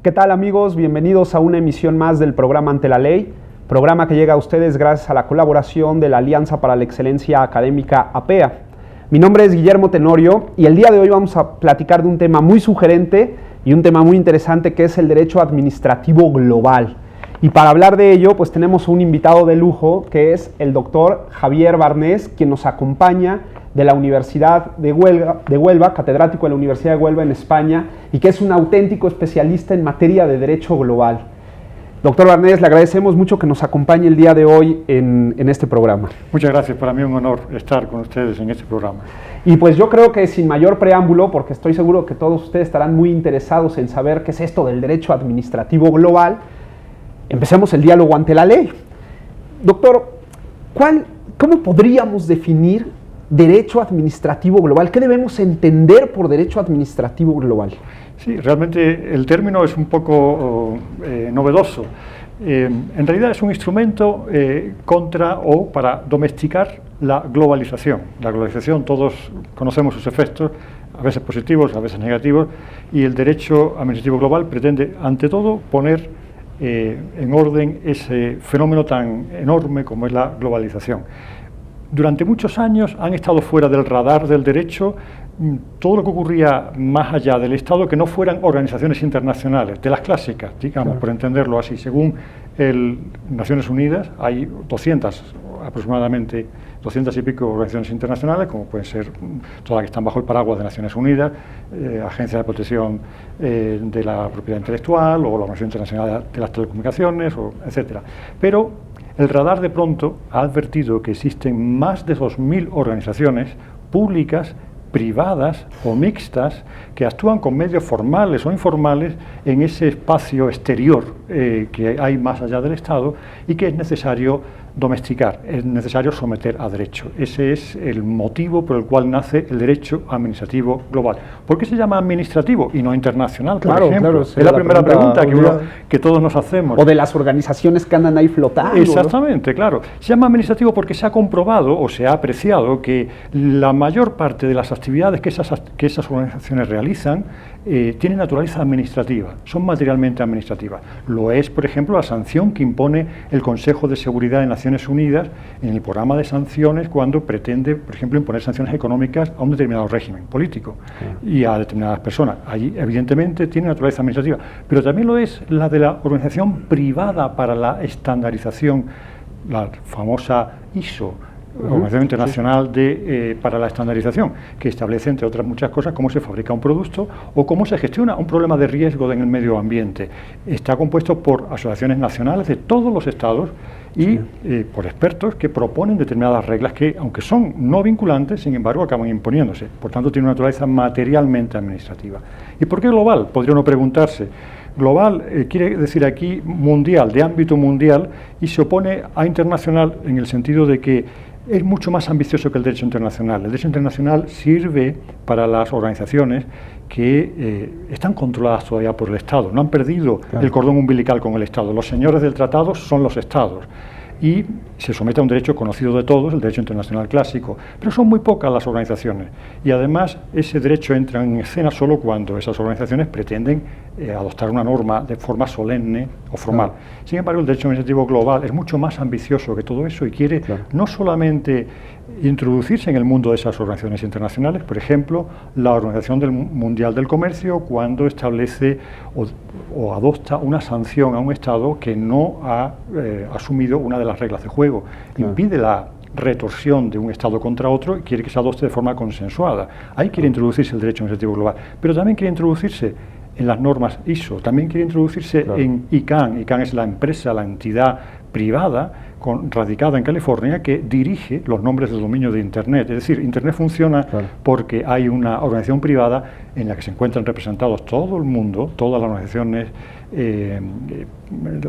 ¿Qué tal, amigos? Bienvenidos a una emisión más del programa Ante la Ley, programa que llega a ustedes gracias a la colaboración de la Alianza para la Excelencia Académica APEA. Mi nombre es Guillermo Tenorio y el día de hoy vamos a platicar de un tema muy sugerente y un tema muy interesante que es el derecho administrativo global. Y para hablar de ello, pues tenemos un invitado de lujo que es el doctor Javier Barnés, quien nos acompaña de la Universidad de Huelva, catedrático de la Universidad de Huelva en España, y que es un auténtico especialista en materia de derecho global. Doctor Barnés, le agradecemos mucho que nos acompañe el día de hoy en este programa. Muchas gracias, para mí es un honor estar con ustedes en este programa. Y pues yo creo que sin mayor preámbulo, porque estoy seguro que todos ustedes estarán muy interesados en saber qué es esto del derecho administrativo global, empecemos el diálogo ante la ley. Doctor, ¿cómo podríamos definir derecho administrativo global? ¿Qué debemos entender por derecho administrativo global? Sí, realmente el término es un poco novedoso. En realidad es un instrumento contra o para domesticar la globalización. La globalización, todos conocemos sus efectos, a veces positivos, a veces negativos, y el derecho administrativo global pretende, ante todo, poner en orden ese fenómeno tan enorme como es la globalización. Durante muchos años han estado fuera del radar del derecho todo lo que ocurría más allá del Estado que no fueran organizaciones internacionales, de las clásicas, digamos, por entenderlo así. Según Naciones Unidas hay aproximadamente 200 y pico organizaciones internacionales, como pueden ser todas las que están bajo el paraguas de Naciones Unidas, Agencia de Protección de la Propiedad Intelectual, o la Organización Internacional de las Telecomunicaciones, etc. Pero el radar de pronto ha advertido que existen más de 2.000 organizaciones públicas, privadas o mixtas que actúan con medios formales o informales en ese espacio exterior que hay más allá del Estado y que es necesario domesticar, es necesario someter a derecho. Ese es el motivo por el cual nace el derecho administrativo global. ¿Por qué se llama administrativo y no internacional, por ejemplo? Claro, es la primera pregunta que todos nos hacemos. O de las organizaciones que andan ahí flotando. Exactamente, ¿no? Claro. Se llama administrativo porque se ha comprobado o se ha apreciado que la mayor parte de las actividades que esas organizaciones realizan tienen naturaleza administrativa, son materialmente administrativas. Lo es, por ejemplo, la sanción que impone el Consejo de Seguridad de Naciones Unidas en el programa de sanciones cuando pretende, por ejemplo, imponer sanciones económicas a un determinado régimen político y a determinadas personas. Allí, evidentemente, tiene naturaleza administrativa, pero también lo es la de la Organización Privada para la Estandarización, la famosa ISO, Organización Internacional para la Estandarización, que establece, entre otras muchas cosas, cómo se fabrica un producto o cómo se gestiona un problema de riesgo en el medio ambiente. Está compuesto por asociaciones nacionales de todos los estados y por expertos que proponen determinadas reglas que, aunque son no vinculantes, sin embargo, acaban imponiéndose. Por tanto, tiene una naturaleza materialmente administrativa. ¿Y por qué global? Podría uno preguntarse. Global quiere decir aquí mundial, de ámbito mundial, y se opone a internacional en el sentido de que es mucho más ambicioso que el derecho internacional. El derecho internacional sirve para las organizaciones que están controladas todavía por el Estado, no han perdido el cordón umbilical con el Estado. Los señores del tratado son los Estados y se somete a un derecho conocido de todos, el derecho internacional clásico, pero son muy pocas las organizaciones y además ese derecho entra en escena solo cuando esas organizaciones pretenden adoptar una norma de forma solemne o formal. Sin embargo, el derecho administrativo global es mucho más ambicioso que todo eso y quiere no solamente introducirse en el mundo de esas organizaciones internacionales, por ejemplo, la Organización Mundial del Comercio, cuando establece o adopta una sanción a un Estado que no ha asumido una de las reglas de juego, impide la retorsión de un Estado contra otro y quiere que se adopte de forma consensuada. Ahí quiere introducirse el derecho administrativo global, pero también quiere introducirse en las normas ISO, también quiere introducirse en ICANN. ICANN es la empresa, la entidad privada radicada en California que dirige los nombres de dominio de Internet. Es decir, Internet funciona porque hay una organización privada en la que se encuentran representados todo el mundo, todas las organizaciones,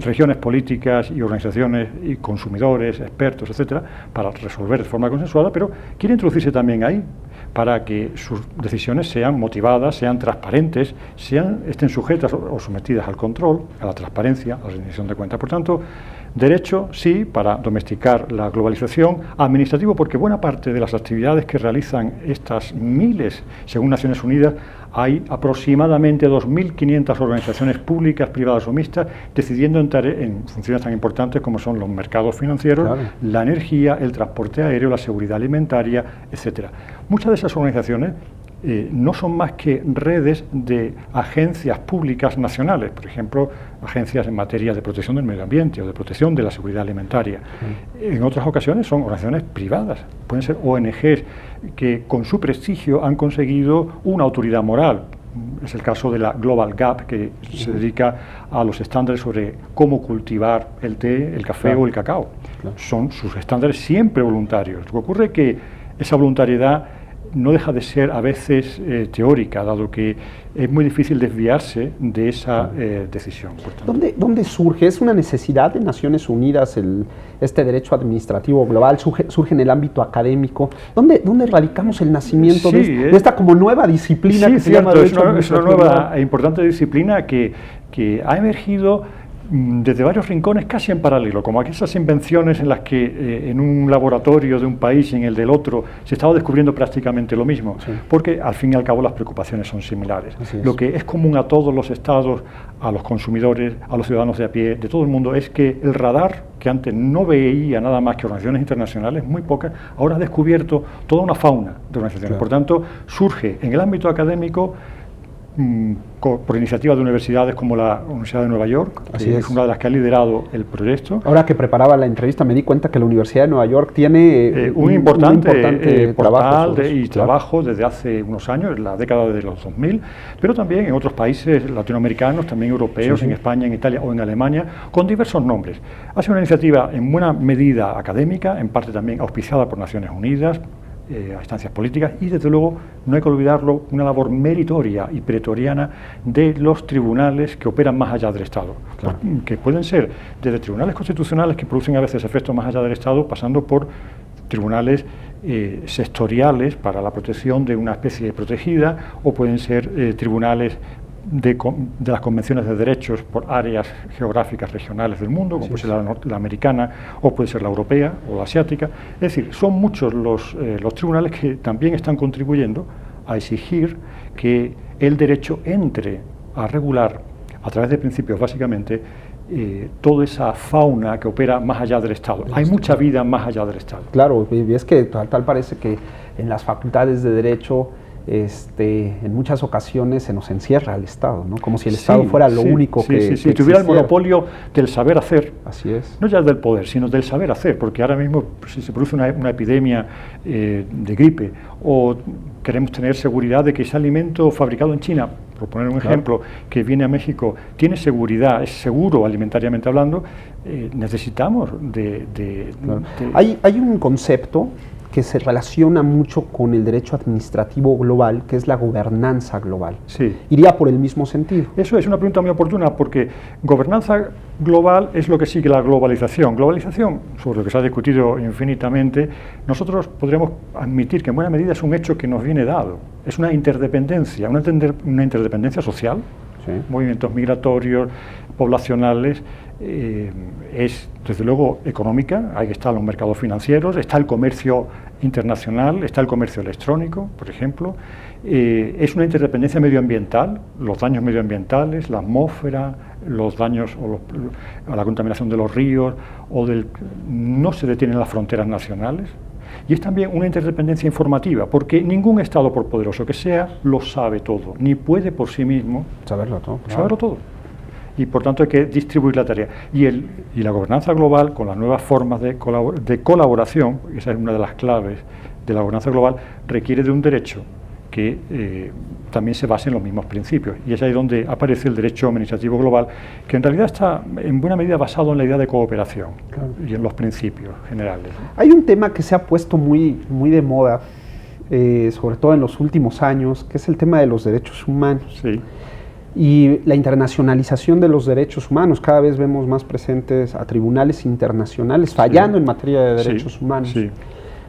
regiones políticas y organizaciones y consumidores, expertos, etcétera, para resolver de forma consensuada, pero quiere introducirse también ahí para que sus decisiones sean motivadas, sean transparentes, estén sujetas o sometidas al control, a la transparencia, a la rendición de cuentas. Por tanto, Derecho, sí, para domesticar la globalización. Administrativo, porque buena parte de las actividades que realizan estas miles, según Naciones Unidas, hay aproximadamente 2.500 organizaciones públicas, privadas o mixtas, decidiendo en funciones tan importantes como son los mercados financieros, claro, la energía, el transporte aéreo, la seguridad alimentaria, etcétera. Muchas de esas organizaciones no son más que redes de agencias públicas nacionales, por ejemplo, agencias en materia de protección del medio ambiente o de protección de la seguridad alimentaria. En otras ocasiones son organizaciones privadas, pueden ser ONGs que con su prestigio han conseguido una autoridad moral. Es el caso de la Global Gap, que se dedica a los estándares sobre cómo cultivar el té, el café, claro, o el cacao. Claro. Son sus estándares siempre voluntarios. Lo que ocurre es que esa voluntariedad no deja de ser a veces teórica, dado que es muy difícil desviarse de esa decisión. ¿Dónde surge? ¿Es una necesidad de Naciones Unidas este derecho administrativo global? ¿Surge en el ámbito académico? ¿Dónde radicamos el nacimiento de esta como nueva disciplina? Sí, que se llama derecho es una nueva e importante disciplina que ha emergido desde varios rincones casi en paralelo, como aquellas invenciones en las que en un laboratorio de un país y en el del otro se estaba descubriendo prácticamente lo mismo, sí, porque al fin y al cabo las preocupaciones son similares. Lo que es común a todos los estados, a los consumidores, a los ciudadanos de a pie, de todo el mundo, es que el radar, que antes no veía nada más que organizaciones internacionales, muy pocas, ahora ha descubierto toda una fauna de organizaciones. Claro. Por tanto, surge en el ámbito académico por iniciativa de universidades como la Universidad de Nueva York, que es una de las que ha liderado el proyecto. Ahora que preparaba la entrevista me di cuenta que la Universidad de Nueva York tiene un importante portal trabajo desde hace unos años, en la década de los 2000, pero también en otros países latinoamericanos, también europeos, en España, en Italia o en Alemania, con diversos nombres. Ha sido una iniciativa en buena medida académica, en parte también auspiciada por Naciones Unidas, a instancias políticas, y desde luego no hay que olvidarlo, una labor meritoria y pretoriana de los tribunales que operan más allá del Estado, claro, que pueden ser desde tribunales constitucionales que producen a veces efectos más allá del Estado, pasando por tribunales sectoriales para la protección de una especie protegida, o pueden ser tribunales de las convenciones de derechos por áreas geográficas regionales del mundo, como puede ser la americana, o puede ser la europea o la asiática. Es decir, son muchos los tribunales que también están contribuyendo a exigir que el derecho entre a regular, a través de principios básicamente, toda esa fauna que opera más allá del Estado. Hay mucha vida más allá del Estado. Claro, y es que tal parece que en las facultades de Derecho en muchas ocasiones se nos encierra al Estado, ¿no? Como si el Estado fuera lo único que si tuviera el monopolio del saber hacer. Así es. No ya del poder, sino del saber hacer, porque ahora mismo si se produce una epidemia de gripe, o queremos tener seguridad de que ese alimento fabricado en China, por poner un ejemplo, que viene a México, tiene seguridad, es seguro alimentariamente hablando, necesitamos Hay un concepto que se relaciona mucho con el derecho administrativo global, que es la gobernanza global. Sí. ¿Iría por el mismo sentido? Eso es una pregunta muy oportuna, porque gobernanza global es lo que sigue la globalización. Globalización, sobre lo que se ha discutido infinitamente, nosotros podríamos admitir que en buena medida es un hecho que nos viene dado. Es una interdependencia, una interdependencia social, movimientos migratorios, poblacionales, es desde luego económica. Ahí están los mercados financieros, está el comercio internacional, está el comercio electrónico, por ejemplo, es una interdependencia medioambiental, los daños medioambientales, la atmósfera, los daños a la contaminación de los ríos, no se detienen las fronteras nacionales. Y es también una interdependencia informativa, porque ningún Estado, por poderoso que sea, lo sabe todo, ni puede por sí mismo saberlo todo. Saberlo todo. Y por tanto hay que distribuir la tarea. Y la gobernanza global, con las nuevas formas de colaboración, esa es una de las claves de la gobernanza global, requiere de un derecho que también se base en los mismos principios. Y es ahí donde aparece el derecho administrativo global, que en realidad está en buena medida basado en la idea de cooperación, claro, y en los principios generales, ¿no? Hay un tema que se ha puesto muy de moda, sobre todo en los últimos años, que es el tema de los derechos humanos. Sí. Y la internacionalización de los derechos humanos. Cada vez vemos más presentes a tribunales internacionales fallando en materia de derechos humanos. Sí.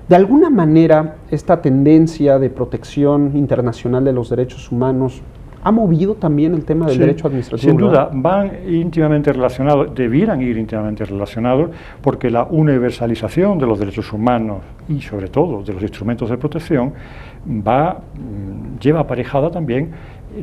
De alguna manera, esta tendencia de protección internacional de los derechos humanos ¿Ha movido también el tema del derecho administrativo? Sin duda, van íntimamente relacionados, debieran ir íntimamente relacionados, porque la universalización de los derechos humanos y sobre todo de los instrumentos de protección lleva aparejada también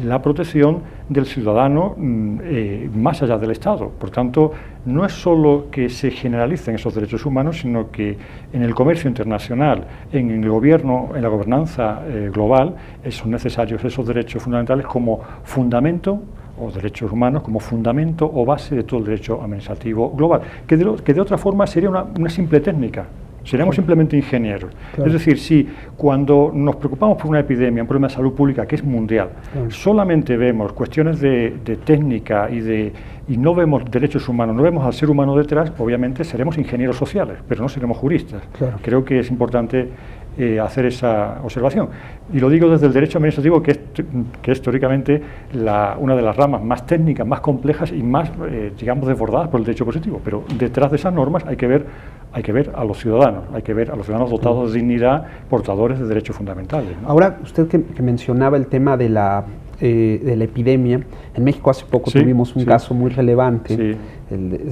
la protección del ciudadano más allá del Estado. Por tanto, no es solo que se generalicen esos derechos humanos, sino que en el comercio internacional, en el gobierno, en la gobernanza global, son necesarios esos derechos fundamentales como fundamento, o derechos humanos como fundamento o base de todo el derecho administrativo global, que de otra forma sería una simple técnica. Seríamos simplemente ingenieros. Claro. Es decir, si cuando nos preocupamos por una epidemia, un problema de salud pública que es mundial, solamente vemos cuestiones de técnica y no vemos derechos humanos, no vemos al ser humano detrás, obviamente seremos ingenieros sociales, pero no seremos juristas. Claro. Creo que es importante hacer esa observación. Y lo digo desde el derecho administrativo, que es teóricamente una de las ramas más técnicas, más complejas y más, digamos, desbordadas por el derecho positivo. Pero detrás de esas normas hay que ver a los ciudadanos, hay que ver a los ciudadanos dotados de dignidad, portadores de derechos fundamentales, ¿no? Ahora, usted que mencionaba el tema de la epidemia, en México hace poco tuvimos un caso muy relevante. Sí.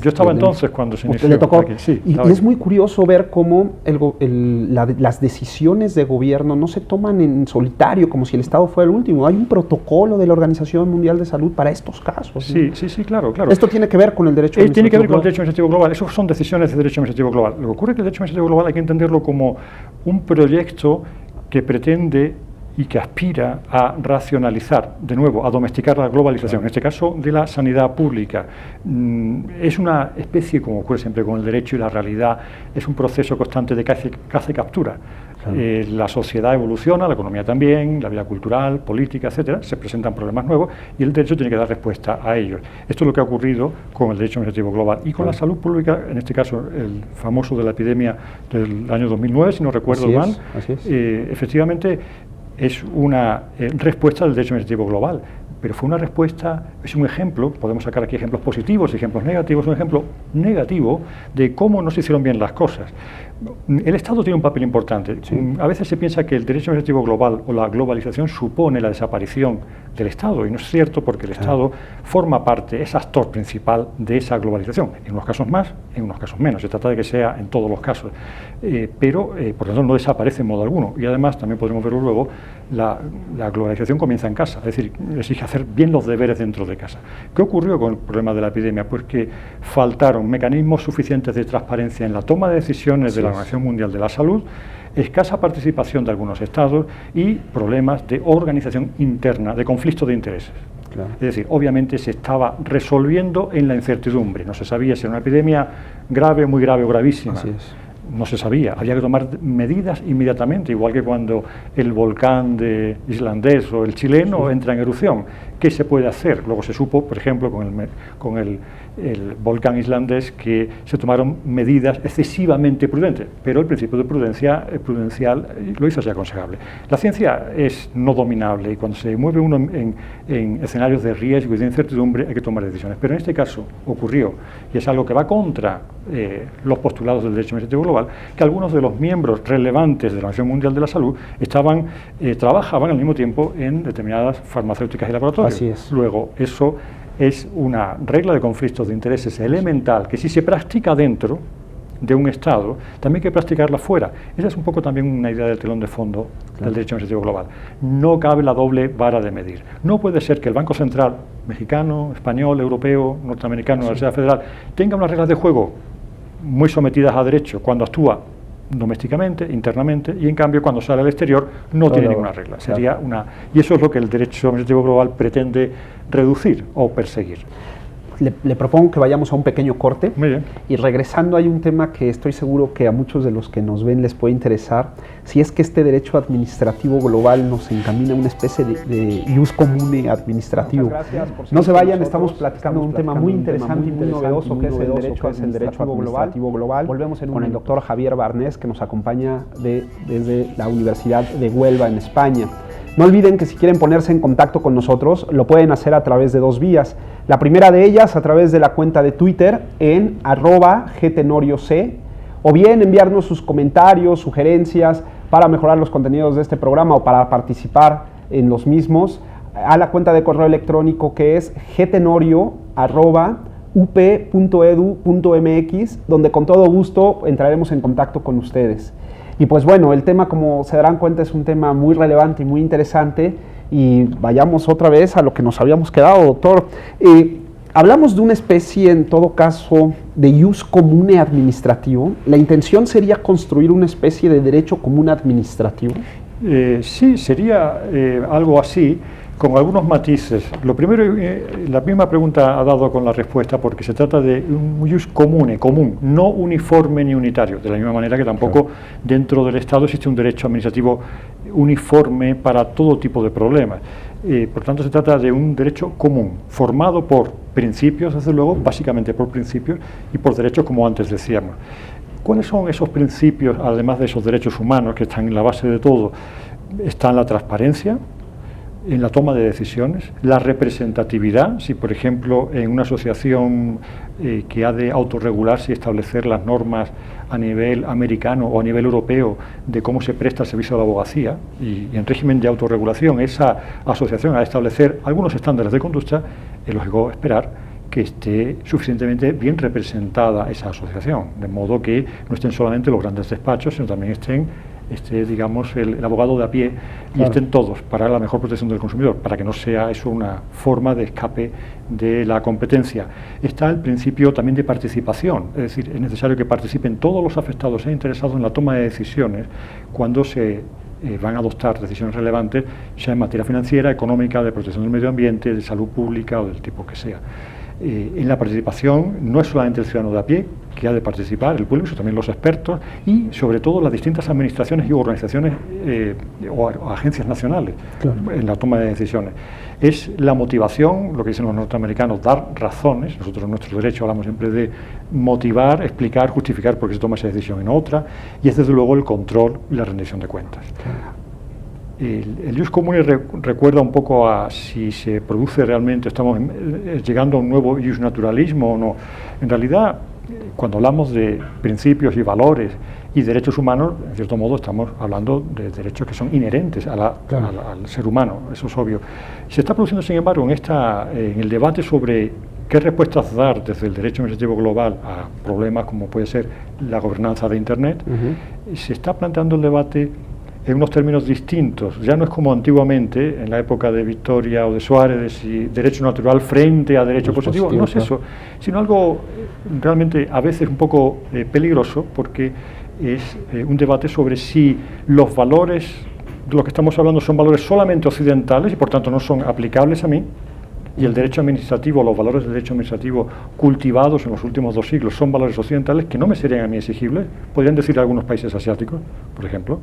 Yo estaba entonces cuando se inició. Le tocó. Y es muy curioso ver cómo las decisiones de gobierno no se toman en solitario, como si el Estado fuera el último. Hay un protocolo de la Organización Mundial de Salud para estos casos. Sí, claro. Esto tiene que ver con el derecho administrativo. Tiene que ver con el derecho administrativo global. Eso son decisiones de derecho administrativo global. Lo que ocurre es que el derecho administrativo global hay que entenderlo como un proyecto que pretende y que aspira a racionalizar, de nuevo, a domesticar la globalización, en este caso de la sanidad pública. Es una especie, como ocurre siempre con el derecho y la realidad, es un proceso constante de caza y captura. Claro. La sociedad evoluciona, la economía también, la vida cultural, política, etcétera, se presentan problemas nuevos y el derecho tiene que dar respuesta a ellos. Esto es lo que ha ocurrido con el derecho administrativo global y con la salud pública, en este caso el famoso de la epidemia del año 2009, si no recuerdo mal. Así es. Efectivamente, es una respuesta del derecho administrativo global, pero fue una respuesta, es un ejemplo, podemos sacar aquí ejemplos positivos, ejemplos negativos, un ejemplo negativo de cómo no se hicieron bien las cosas. El Estado tiene un papel importante. Sí. A veces se piensa que el derecho administrativo global o la globalización supone la desaparición del Estado, y no es cierto, porque el Estado forma parte, es actor principal de esa globalización, en unos casos más, en unos casos menos. Se trata de que sea en todos los casos, pero por lo tanto no desaparece en modo alguno. Y además, también podremos verlo luego, la globalización comienza en casa, es decir, exige hacer bien los deberes dentro de casa. ¿Qué ocurrió con el problema de la epidemia? Pues que faltaron mecanismos suficientes de transparencia en la toma de decisiones de la Organización Mundial de la Salud, escasa participación de algunos estados y problemas de organización interna, de conflicto de intereses. Claro. Es decir, obviamente se estaba resolviendo en la incertidumbre, no se sabía si era una epidemia grave, muy grave o gravísima. Así es. No se sabía, había que tomar medidas inmediatamente, igual que cuando el volcán islandés o el chileno entra en erupción. ¿Qué se puede hacer? Luego se supo, por ejemplo, con el volcán islandés, que se tomaron medidas excesivamente prudentes, pero el principio de prudencial lo hizo así aconsejable. La ciencia es no dominable y cuando se mueve uno en escenarios de riesgo y de incertidumbre hay que tomar decisiones. Pero en este caso ocurrió, y es algo que va contra los postulados del derecho administrativo global, que algunos de los miembros relevantes de la Organización Mundial de la Salud trabajaban al mismo tiempo en determinadas farmacéuticas y laboratorios. Así es. Luego, eso es una regla de conflictos de intereses elemental que si se practica dentro de un Estado, también hay que practicarla fuera. Esa es un poco también una idea del telón de fondo del derecho administrativo global. No cabe la doble vara de medir. No puede ser que el Banco Central mexicano, español, europeo, norteamericano, la Reserva Federal, tenga unas reglas de juego muy sometidas a derecho cuando actúa domésticamente, internamente, y en cambio cuando sale al exterior no tiene ninguna regla. Sería y eso es lo que el derecho administrativo global pretende reducir o perseguir. Le propongo que vayamos a un pequeño corte. Muy bien. Y regresando hay un tema que estoy seguro que a muchos de los que nos ven les puede interesar, si es que este derecho administrativo global nos encamina a una especie de ius comune administrativo. No se vayan, estamos platicando de un tema muy interesante y muy novedoso que es el derecho administrativo global. Volvemos con el doctor Javier Barnés, que nos acompaña desde la Universidad de Huelva en España. No olviden que si quieren ponerse en contacto con nosotros, lo pueden hacer a través de dos vías. La primera de ellas a través de la cuenta de Twitter en @gtenorioc, o bien enviarnos sus comentarios, sugerencias para mejorar los contenidos de este programa o para participar en los mismos a la cuenta de correo electrónico que es gtenorio@up.edu.mx, donde con todo gusto entraremos en contacto con ustedes. Y pues bueno, el tema, como se darán cuenta, es un tema muy relevante y muy interesante, y vayamos otra vez a lo que nos habíamos quedado, doctor. Hablamos de una especie, en todo caso, de ius comune administrativo. ¿La intención sería construir una especie de derecho común administrativo? Sí, sería algo así, con algunos matices. Lo primero, la misma pregunta ha dado con la respuesta, porque se trata de un ius comune, común, no uniforme ni unitario, de la misma manera que tampoco dentro del Estado existe un derecho administrativo uniforme para todo tipo de problemas. Por tanto, se trata de un derecho común, formado por principios, desde luego, básicamente por principios, y por derechos, como antes decíamos. ¿Cuáles son esos principios, además de esos derechos humanos que están en la base de todo? Está la transparencia en la toma de decisiones, la representatividad, si por ejemplo en una asociación que ha de autorregularse y establecer las normas a nivel americano o a nivel europeo de cómo se presta el servicio de la abogacía, y en régimen de autorregulación esa asociación ha de establecer algunos estándares de conducta, es lógico esperar que esté suficientemente bien representada esa asociación, de modo que no estén solamente los grandes despachos, sino también esté, digamos, el abogado de a pie, y estén todos para la mejor protección del consumidor, para que no sea eso una forma de escape de la competencia. Está el principio también de participación, es decir, es necesario que participen todos los afectados e interesados en la toma de decisiones cuando se van a adoptar decisiones relevantes, sea en materia financiera, económica, de protección del medio ambiente, de salud pública o del tipo que sea. En la participación no es solamente el ciudadano de a pie que ha de participar, el público, sino también los expertos y sobre todo las distintas administraciones y organizaciones o agencias nacionales en la toma de decisiones. Es la motivación, lo que dicen los norteamericanos, dar razones. Nosotros en nuestro derecho hablamos siempre de motivar, explicar, justificar por qué se toma esa decisión en otra, y es desde luego el control y la rendición de cuentas. El ius comune recuerda un poco a si se produce realmente, estamos llegando a un nuevo ius naturalismo o no. En realidad, cuando hablamos de principios y valores y derechos humanos, en cierto modo estamos hablando de derechos que son inherentes al ser humano, eso es obvio. Se está produciendo, sin embargo, en el debate sobre qué respuestas dar desde el derecho administrativo global a problemas como puede ser la gobernanza de Internet, se está planteando el debate en unos términos distintos. Ya no es como antiguamente, en la época de Victoria o de Suárez, de si derecho natural frente a derecho positivo. No es eso, sino algo realmente a veces un poco peligroso, porque es un debate sobre si los valores de los que estamos hablando son valores solamente occidentales y por tanto no son aplicables a mí, y el derecho administrativo, los valores del derecho administrativo cultivados en los últimos 2 siglos son valores occidentales que no me serían a mí exigibles, podrían decir algunos países asiáticos, por ejemplo.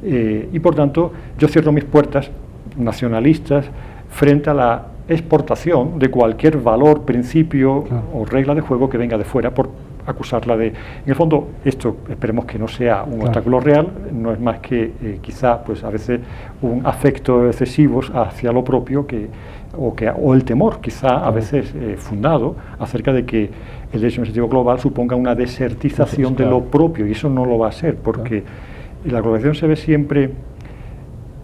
Y por tanto yo cierro mis puertas nacionalistas frente a la exportación de cualquier valor, principio o regla de juego que venga de fuera, por acusarla de... En el fondo, esto esperemos que no sea un obstáculo real, no es más que quizá pues a veces un afecto excesivo hacia lo propio o el temor quizá a veces fundado acerca de que el derecho administrativo global suponga una desertización de lo propio, y eso no lo va a ser, porque la globalización se ve siempre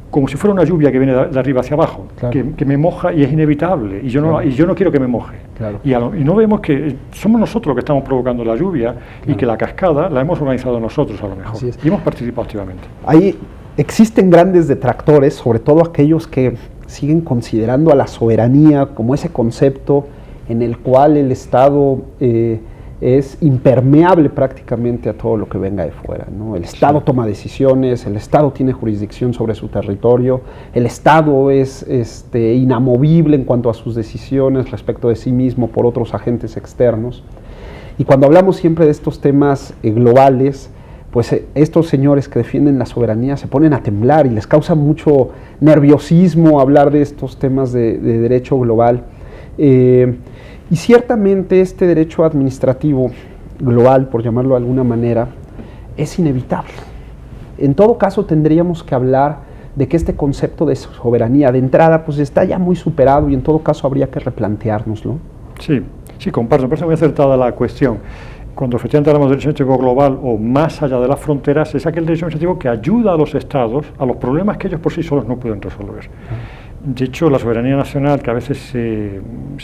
como si fuera una lluvia que viene de arriba hacia abajo, que me moja y es inevitable, y yo no quiero que me moje. Y no vemos que somos nosotros los que estamos provocando la lluvia y que la cascada la hemos organizado nosotros a lo mejor, y hemos participado activamente. Ahí existen grandes detractores, sobre todo aquellos que siguen considerando a la soberanía como ese concepto en el cual el Estado es impermeable prácticamente a todo lo que venga de fuera, ¿no? El Estado toma decisiones, el Estado tiene jurisdicción sobre su territorio, el Estado es inamovible en cuanto a sus decisiones respecto de sí mismo por otros agentes externos. Y cuando hablamos siempre de estos temas globales, pues estos señores que defienden la soberanía se ponen a temblar y les causa mucho nerviosismo hablar de estos temas de derecho global. Y ciertamente este derecho administrativo global, por llamarlo de alguna manera, es inevitable. En todo caso tendríamos que hablar de que este concepto de soberanía de entrada pues está ya muy superado, y en todo caso habría que replanteárnoslo. Sí, comparto, me parece muy acertada la cuestión. Cuando efectivamente hablamos de derecho administrativo global o más allá de las fronteras, es aquel derecho administrativo que ayuda a los estados a los problemas que ellos por sí solos no pueden resolver. De hecho, la soberanía nacional, que a veces se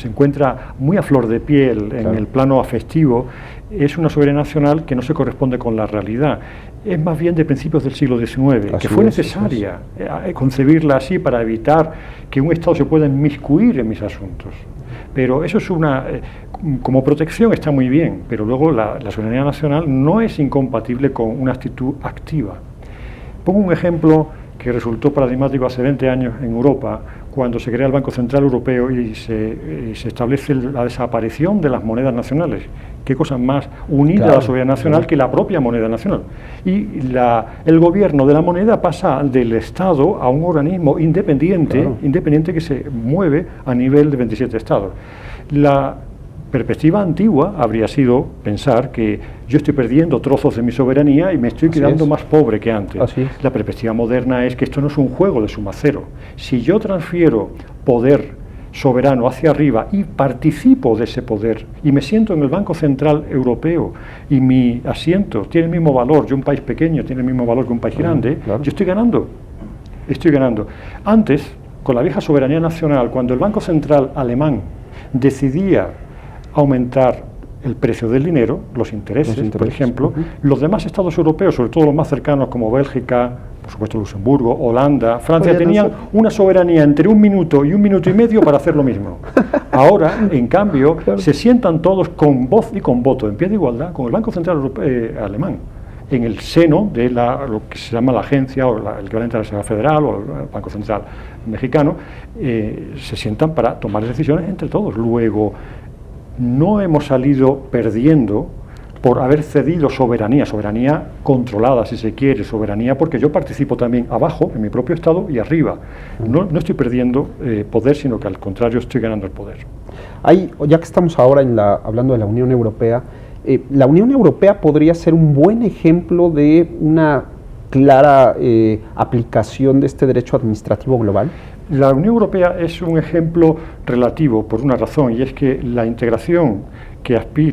encuentra muy a flor de piel en el plano afectivo, es una soberanía nacional que no se corresponde con la realidad. Es más bien de principios del siglo XIX, que fue necesaria concebirla así para evitar que un Estado se pueda inmiscuir en mis asuntos. Pero eso es como protección está muy bien, pero luego la soberanía nacional no es incompatible con una actitud activa. Pongo un ejemplo que resultó paradigmático hace 20 años en Europa, cuando se crea el Banco Central Europeo y se establece la desaparición de las monedas nacionales. Qué cosa más unida a la soberanía nacional que la propia moneda nacional. Y el gobierno de la moneda pasa del Estado a un organismo independiente que se mueve a nivel de 27 Estados. La perspectiva antigua habría sido pensar que yo estoy perdiendo trozos de mi soberanía y me estoy quedando más pobre que antes. La perspectiva moderna es que esto no es un juego de suma cero. Si yo transfiero poder soberano hacia arriba y participo de ese poder y me siento en el Banco Central Europeo y mi asiento tiene el mismo valor, yo un país pequeño tiene el mismo valor que un país grande, yo estoy ganando. Antes, con la vieja soberanía nacional, cuando el Banco Central alemán decidía aumentar el precio del dinero, los intereses, por ejemplo, los demás estados europeos, sobre todo los más cercanos como Bélgica, por supuesto Luxemburgo, Holanda, Francia, tenían una soberanía entre 1 minuto y 1 minuto y medio para hacer lo mismo. Ahora, en cambio, se sientan todos con voz y con voto, en pie de igualdad, con el Banco Central alemán, en el seno de lo que se llama la agencia, o el equivalente a la Reserva Federal, o el Banco Central mexicano, se sientan para tomar decisiones entre todos. Luego, no hemos salido perdiendo por haber cedido soberanía controlada, si se quiere, soberanía porque yo participo también abajo, en mi propio Estado, y arriba. No estoy perdiendo poder, sino que al contrario estoy ganando el poder. Ya que estamos ahora hablando de la Unión Europea, la Unión Europea podría ser un buen ejemplo de una clara aplicación de este derecho administrativo global. La Unión Europea es un ejemplo relativo por una razón, y es que la integración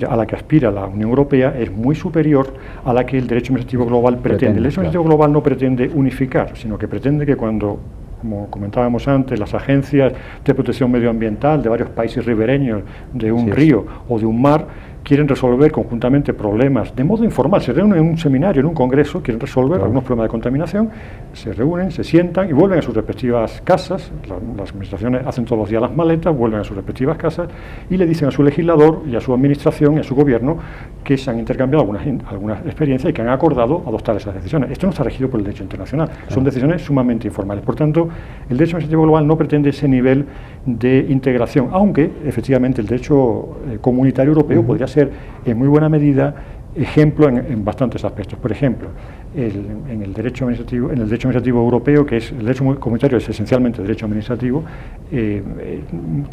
a la que aspira la Unión Europea es muy superior a la que el derecho administrativo global pretende. El derecho administrativo global no pretende unificar, sino que pretende que cuando, como comentábamos antes, las agencias de protección medioambiental de varios países ribereños de un río o de un mar quieren resolver conjuntamente problemas de modo informal, se reúnen en un seminario, en un congreso, quieren resolver algunos problemas de contaminación, se reúnen, se sientan y vuelven a sus respectivas casas. Las administraciones hacen todos los días las maletas, vuelven a sus respectivas casas y le dicen a su legislador y a su administración y a su gobierno que se han intercambiado algunas experiencias y que han acordado adoptar esas decisiones. Esto no está regido por el derecho internacional, son decisiones sumamente informales. Por tanto, el derecho administrativo global no pretende ese nivel de integración, aunque efectivamente el derecho comunitario europeo podría ser en muy buena medida ejemplo en bastantes aspectos. Por ejemplo, en el derecho administrativo europeo, que es el derecho comunitario, es esencialmente derecho administrativo,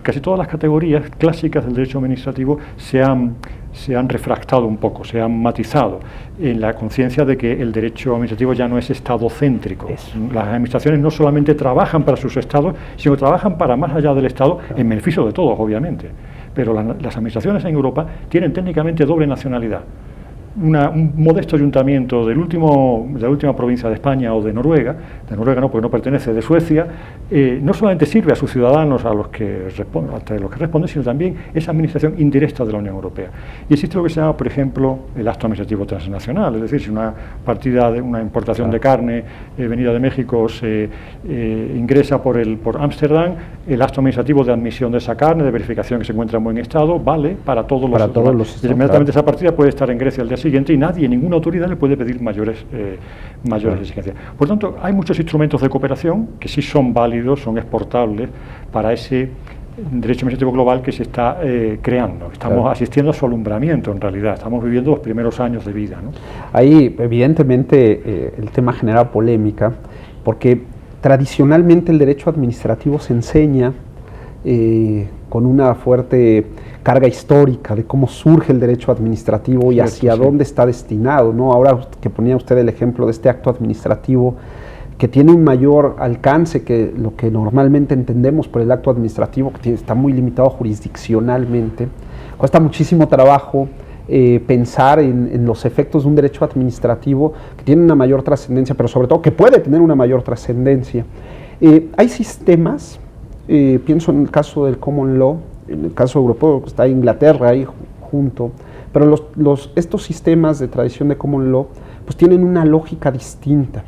casi todas las categorías clásicas del derecho administrativo se han refractado un poco, se han matizado en la conciencia de que el derecho administrativo ya no es estadocéntrico. Las administraciones no solamente trabajan para sus estados, sino que trabajan para más allá del Estado, en beneficio de todos, obviamente. Pero las administraciones en Europa tienen técnicamente doble nacionalidad. Un modesto ayuntamiento de la última provincia de España o de Noruega no, porque no pertenece, de Suecia, no solamente sirve a sus ciudadanos ante los que responde, sino también es administración indirecta de la Unión Europea. Y existe lo que se llama, por ejemplo, el acto administrativo transnacional, es decir, si una partida de una importación de carne venida de México se ingresa por Ámsterdam, el acto administrativo de admisión de esa carne, de verificación que se encuentra en buen estado, vale para todos los estados. Inmediatamente esa partida puede estar en Grecia al día siguiente y ninguna autoridad le puede pedir mayores exigencias. Por tanto, hay muchos instrumentos de cooperación que sí son válidos, son exportables para ese derecho administrativo global que se está creando. Estamos asistiendo a su alumbramiento, en realidad. Estamos viviendo los primeros años de vida, ¿no? Ahí, evidentemente, el tema genera polémica, porque tradicionalmente el derecho administrativo se enseña con una fuerte carga histórica de cómo surge el derecho administrativo y hacia dónde está destinado, ¿no? Ahora que ponía usted el ejemplo de este acto administrativo que tiene un mayor alcance que lo que normalmente entendemos por el acto administrativo, que está muy limitado jurisdiccionalmente, cuesta muchísimo trabajo pensar en los efectos de un derecho administrativo que tiene una mayor trascendencia, pero sobre todo que puede tener una mayor trascendencia. Hay sistemas pienso en el caso del Common Law, en el caso europeo está Inglaterra ahí junto, pero estos sistemas de tradición de Common Law pues tienen una lógica distinta.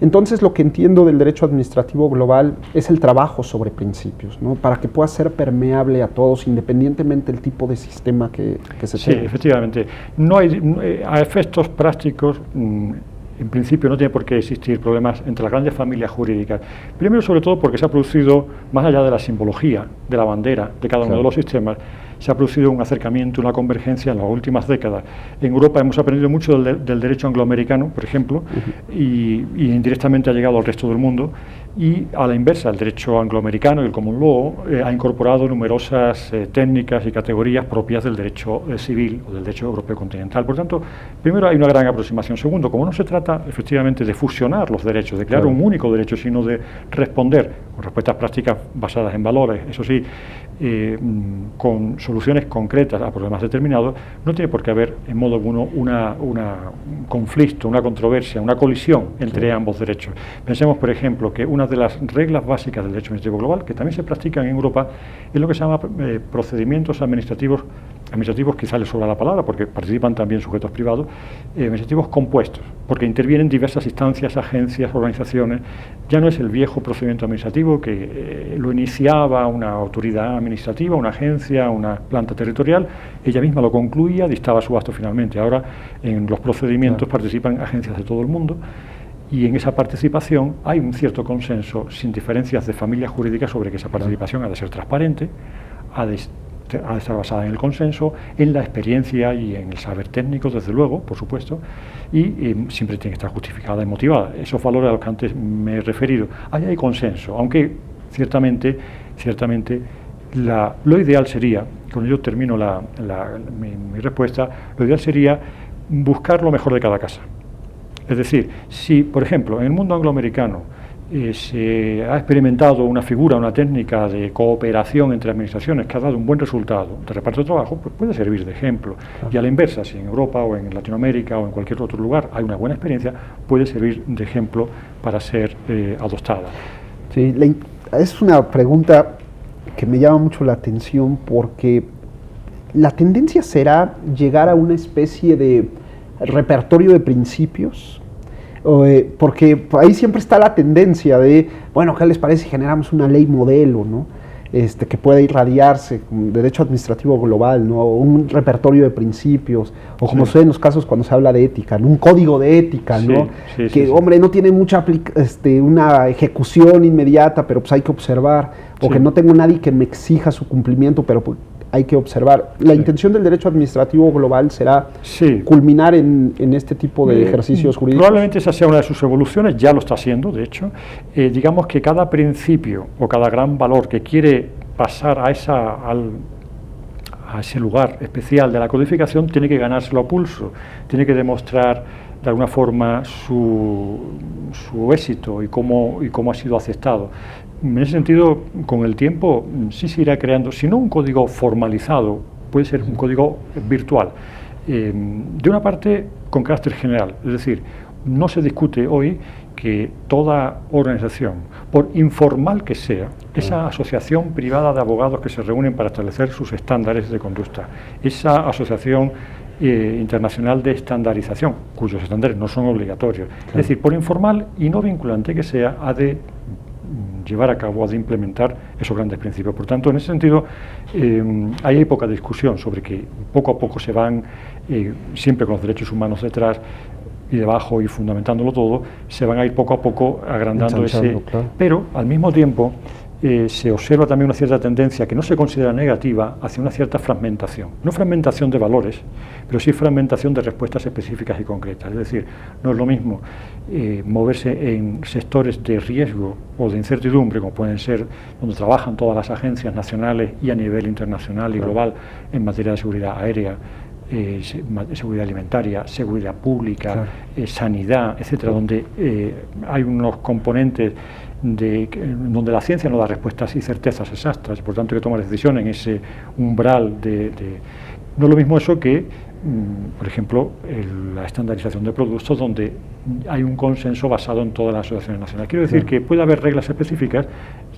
Entonces lo que entiendo del derecho administrativo global es el trabajo sobre principios, ¿no? Para que pueda ser permeable a todos, independientemente del tipo de sistema que se tenga. Sí, efectivamente. No hay, a efectos prácticos, en principio no tiene por qué existir problemas entre las grandes familias jurídicas. Primero, sobre todo, porque se ha producido, más allá de la simbología, de la bandera, de cada uno de los sistemas, se ha producido un acercamiento, una convergencia en las últimas décadas. En Europa hemos aprendido mucho del derecho angloamericano, por ejemplo, y indirectamente ha llegado al resto del mundo, y a la inversa, el derecho angloamericano y el common law ha incorporado numerosas técnicas y categorías propias del derecho civil o del derecho europeo continental. Por tanto, primero hay una gran aproximación. Segundo, como no se trata efectivamente de fusionar los derechos, de crear un único derecho, sino de responder con respuestas prácticas basadas en valores, eso sí, con soluciones concretas a problemas determinados, no tiene por qué haber en modo alguno un conflicto, una controversia, una colisión entre ambos derechos. Pensemos, por ejemplo, que una de las reglas básicas del derecho administrativo global, que también se practican en Europa, es lo que se llama procedimientos administrativos quizá les sobra la palabra, porque participan también sujetos privados, administrativos compuestos, porque intervienen diversas instancias, agencias, organizaciones. Ya no es el viejo procedimiento administrativo que lo iniciaba una autoridad administrativa, una agencia, una planta territorial, ella misma lo concluía, dictaba su acto finalmente. Ahora en los procedimientos participan agencias de todo el mundo, y en esa participación hay un cierto consenso, sin diferencias de familias jurídicas, sobre que esa participación ha de ser transparente, ha de estar basada en el consenso, en la experiencia y en el saber técnico, desde luego, por supuesto, y siempre tiene que estar justificada y motivada. Esos valores a los que antes me he referido. Ahí hay consenso, aunque ciertamente lo ideal sería, con ello termino mi respuesta, lo ideal sería buscar lo mejor de cada casa. Es decir, si, por ejemplo, en el mundo angloamericano se ha experimentado una figura, una técnica de cooperación entre administraciones que ha dado un buen resultado de reparto de trabajo, pues puede servir de ejemplo. Y a la inversa, si en Europa o en Latinoamérica o en cualquier otro lugar hay una buena experiencia, puede servir de ejemplo para ser adoptada. Sí, es una pregunta que me llama mucho la atención, porque la tendencia será llegar a una especie de repertorio de principios, porque ahí siempre está la tendencia de, bueno, ¿qué les parece si generamos una ley modelo, ¿no? Que pueda irradiarse, un derecho administrativo global, ¿no? Un repertorio de principios, o como sucede en los casos cuando se habla de ética, ¿no? Un código de ética, ¿no? Hombre, no tiene mucha una ejecución inmediata, pero pues hay que observar, o que no tengo nadie que me exija su cumplimiento, pero pues hay que observar. La intención del derecho administrativo global será culminar en este tipo de ejercicios jurídicos. Probablemente esa sea una de sus evoluciones, ya lo está haciendo, de hecho. Digamos que cada principio o cada gran valor que quiere pasar a ese lugar especial de la codificación tiene que ganárselo a pulso, tiene que demostrar de alguna forma su éxito y cómo ha sido aceptado. En ese sentido, con el tiempo sí se irá creando, si no un código formalizado, puede ser un código virtual, de una parte con carácter general, es decir, no se discute hoy que toda organización, por informal que sea, esa asociación privada de abogados que se reúnen para establecer sus estándares de conducta, esa asociación internacional de estandarización, cuyos estándares no son obligatorios, es decir, por informal y no vinculante que sea, ha de llevar a cabo, ha de implementar esos grandes principios. Por tanto, en ese sentido, hay poca discusión sobre que poco a poco se van, siempre con los derechos humanos detrás y debajo y fundamentándolo todo, se van a ir poco a poco agrandando pero al mismo tiempo se observa también una cierta tendencia que no se considera negativa hacia una cierta fragmentación. No fragmentación de valores, pero sí fragmentación de respuestas específicas y concretas. Es decir, no es lo mismo moverse en sectores de riesgo o de incertidumbre, como pueden ser donde trabajan todas las agencias nacionales y a nivel internacional y global en materia de seguridad aérea, seguridad alimentaria, seguridad pública, sanidad, etcétera, donde hay unos componentes donde la ciencia no da respuestas y certezas exactas, y por tanto hay que tomar decisiones en ese umbral no es lo mismo eso que, por ejemplo, la estandarización de productos, donde hay un consenso basado en todas las asociaciones nacionales. Quiero decir que puede haber reglas específicas,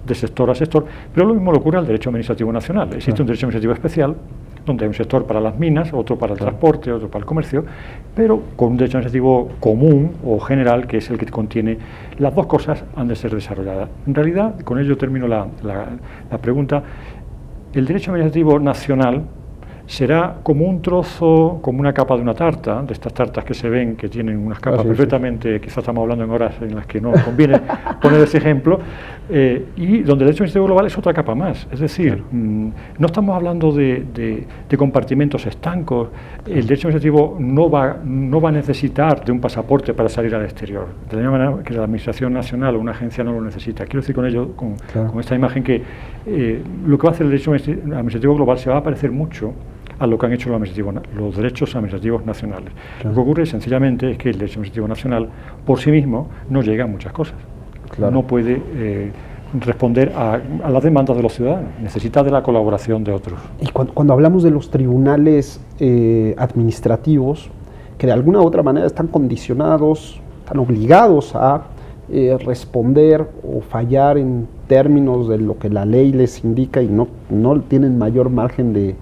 de sector a sector, pero lo mismo le ocurre al derecho administrativo nacional. Existe un derecho administrativo especial, donde hay un sector para las minas, otro para el transporte, otro para el comercio, pero con un derecho administrativo común o general, que es el que contiene las dos cosas, han de ser desarrolladas. En realidad, con ello termino la pregunta, el derecho administrativo nacional será como un trozo, como una capa de una tarta, de estas tartas que se ven, que tienen unas capas perfectamente, quizás estamos hablando en horas en las que no conviene poner ese ejemplo, y donde el derecho administrativo global es otra capa más. Es decir, no estamos hablando de compartimentos estancos. El derecho administrativo no va a necesitar de un pasaporte para salir al exterior, de la misma manera que la Administración Nacional o una agencia no lo necesita. Quiero decir con ello, con esta imagen, que lo que va a hacer el derecho administrativo global se va a parecer mucho a lo que han hecho los derechos administrativos nacionales. Lo que ocurre sencillamente es que el derecho administrativo nacional por sí mismo no llega a muchas cosas. No puede responder a las demandas de los ciudadanos, necesita de la colaboración de otros. Y cuando hablamos de los tribunales administrativos, que de alguna u otra manera están condicionados, están obligados a responder o fallar en términos de lo que la ley les indica y no tienen mayor margen de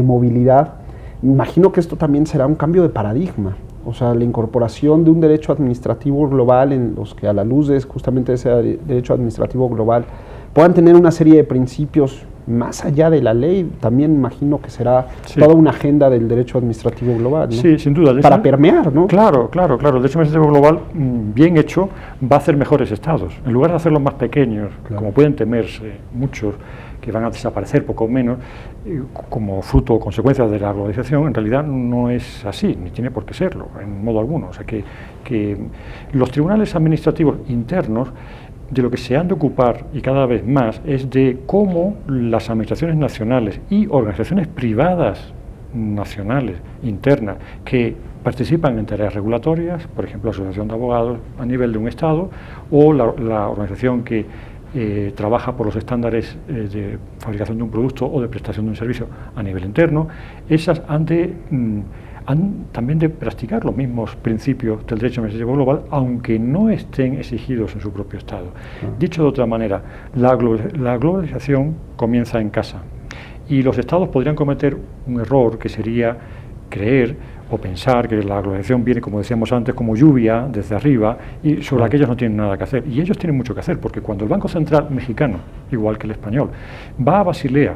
movilidad, imagino que esto también será un cambio de paradigma, o sea, la incorporación de un derecho administrativo global en los que a la luz de justamente ese derecho administrativo global puedan tener una serie de principios más allá de la ley. También imagino que será toda una agenda del derecho administrativo global, ¿no? Sí, sin duda. Para permear, ¿no? Claro. El derecho administrativo global, bien hecho, va a hacer mejores estados. En lugar de hacerlos más pequeños, como pueden temerse muchos, que van a desaparecer poco o menos, como fruto o consecuencia de la globalización, en realidad no es así, ni tiene por qué serlo, en modo alguno. O sea, que los tribunales administrativos internos, de lo que se han de ocupar, y cada vez más, es de cómo las administraciones nacionales y organizaciones privadas nacionales, internas, que participan en tareas regulatorias, por ejemplo, la Asociación de Abogados a nivel de un Estado, o la organización que trabaja por los estándares de fabricación de un producto o de prestación de un servicio a nivel interno, esas han también de practicar los mismos principios del derecho administrativo global, aunque no estén exigidos en su propio Estado. Dicho de otra manera, la globalización comienza en casa y los Estados podrían cometer un error, que sería creer o pensar que la globalización viene, como decíamos antes, como lluvia desde arriba y sobre la que ellos no tienen nada que hacer. Y ellos tienen mucho que hacer, porque cuando el Banco Central mexicano, igual que el español, va a Basilea,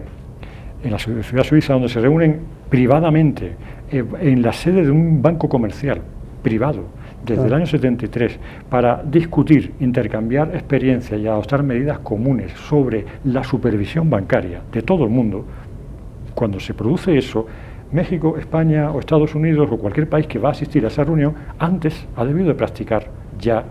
en la ciudad suiza, donde se reúnen privadamente, en la sede de un banco comercial privado, desde el año 73, para discutir, intercambiar experiencias y adoptar medidas comunes sobre la supervisión bancaria de todo el mundo, cuando se produce eso, México, España o Estados Unidos o cualquier país que va a asistir a esa reunión, antes ha debido de practicar ya,